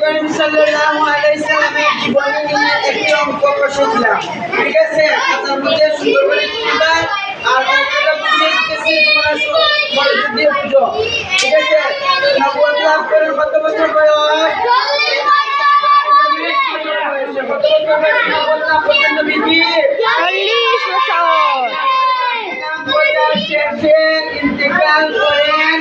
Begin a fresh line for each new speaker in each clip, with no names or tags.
করিম সাল্লাল্লাহু আলাইহি সাল্লামের জীবনী নিয়ে একটি অঙ্ক বসেছিলাম। ঠিক আছে, তার মধ্যে সুন্দর করে লিখবা আর অঙ্কটা বুঝিয়ে দিতেছি, তোমরা মনোযোগ দিয়ে বুঝো। ঠিক আছে, নবুয়ত লাভ করার কত বছর বয়স? কত বছর বয়স নবুয়ত লাভ করতেন নবীজি?
40 বছর।
শেষে ইন্তেকাল করেন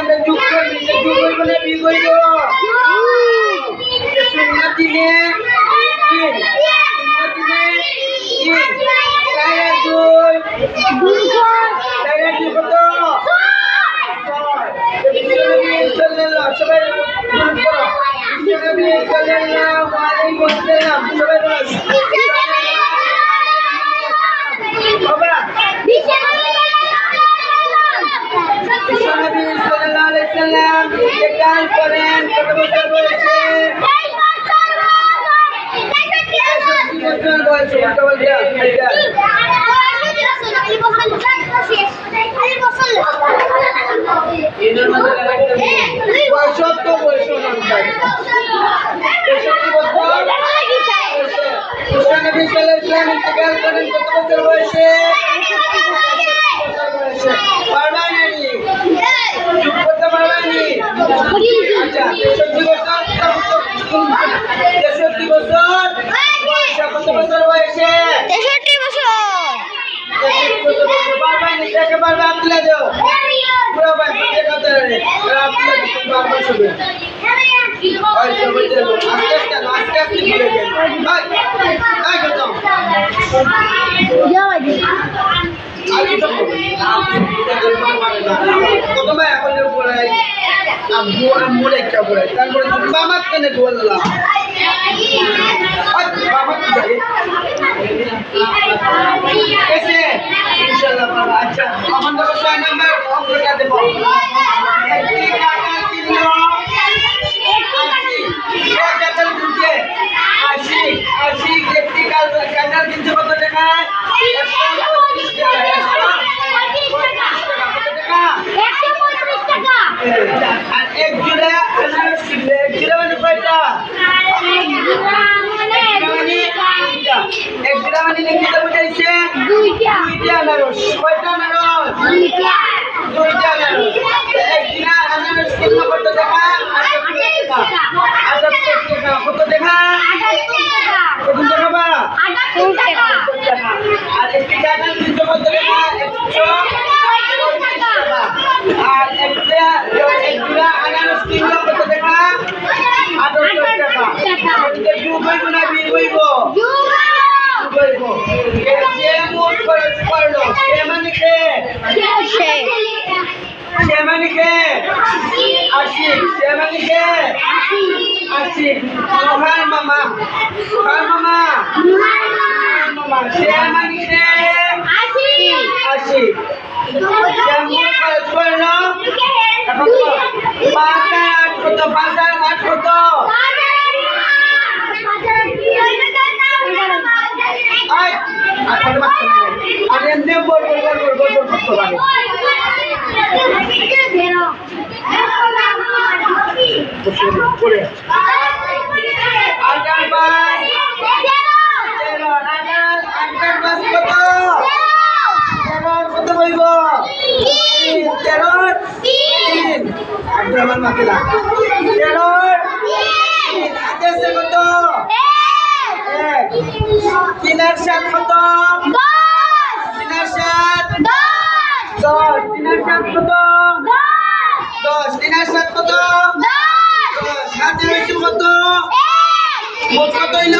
আমরা যুগ করবো, যুগ করবো না বিয়ে করবো? সুন্নাত দিনে সবাই ইন্তেকাল করেন কত বছর বয়সে? 63 বছর বয়সে। কত বছর? ইন্তেকাল করেন কত বছর বয়সে? পারবা নানি? চুপ করতে পারবা নি? আচ্ছা, 63 বছর। 63 বছর বয়সে। কত বছর বয়সে?
63 বছর।
পারবা নি? দেখে পারবা? তুলে দাও পুরো ভাই প্রত্যেক কথা রে আপনি পারবা সবে। আস্তে আস্তে ঘুরে গেল। প্রথমে এখন পড়াই আব্বু আম্মু লেখা পড়াই, তারপরে বামাত কেন বললাম বামাত এসে ইনশাআল্লাহ বাবা। আচ্ছা, আমার তো 6 নাম্বার অঙ্কটা দেব। একটি কাঁঠাল কিনলো 80 একটি কাঁঠাল কিনছে কত টাকা? 135 টাকা। আর এক জোড়া আনারস কিনলে, এক জোড়া মানে কয়টা? এক জোড়া মানে লিখিত বুঝাইছে দুইটা আনারস। কয়টা আনারস? দুইটা আনারস। এক জোড়া আনারস কিনলো কত টাকা? 78 টাকা। কত টাকা? কত টাকা বা? 78 টাকা। আর একটি কাঁঠাল কিনছে কত টাকা? 140 টাকা। আর এক জোড়া আনারস কিনলো কত টাকা? 78 টাকা। যুগ হইব না বিয়ে হইব? সে মোট খরচ করলো। সে মানে কে? সে মানে কে? 80। সে মানে কে? 80। লোহার মামা। কার মামা? মামা। সে মানে কে? 80। সে মোট খরচ করলো। এখন 5 আর 8 কত? 5 আর 8 কত? আর এমনি বল করতে পারে। আটার বাস 13 কত বইব? 13 3 আব্দুররহমান মাকিলা 13 আদেশে কত? 1 3 আর 7 কত? 3 আর 7 10 3 আর 7 কত? 10 3 আর 7 কত? 10 হাতে হইছে কত? মোট কত হইল?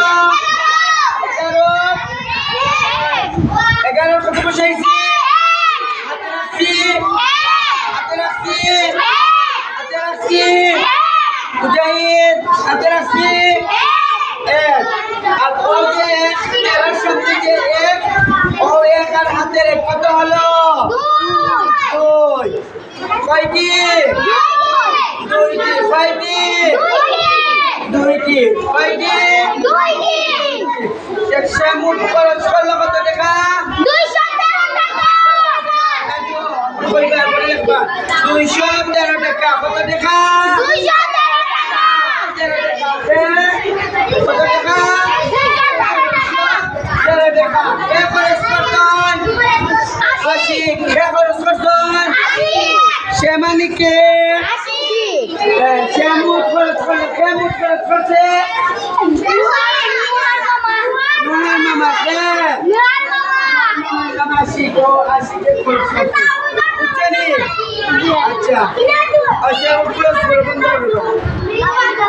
11 কত বসাইছি? হাতে রাখছি মুজাহিদ হাতে রাখছি 1 আর ও যে 13 শব্দে যে 1 ও 1 আর হাতের 1 কত হলো? 2 কয়টি? 2টি। কয়টি? 2টি। কয়টি? 2টি। 100 মোট খরচ করলো কত টাকা? 200 213 টাকা কত টাকা 13 টাকা কত টাকা 13 টাকা কে খরচ করতেন 80 কে খরচ করতেন সে মানে কে সে মুখ খরচ করছে কে মুখ খরচ করছে মামা কে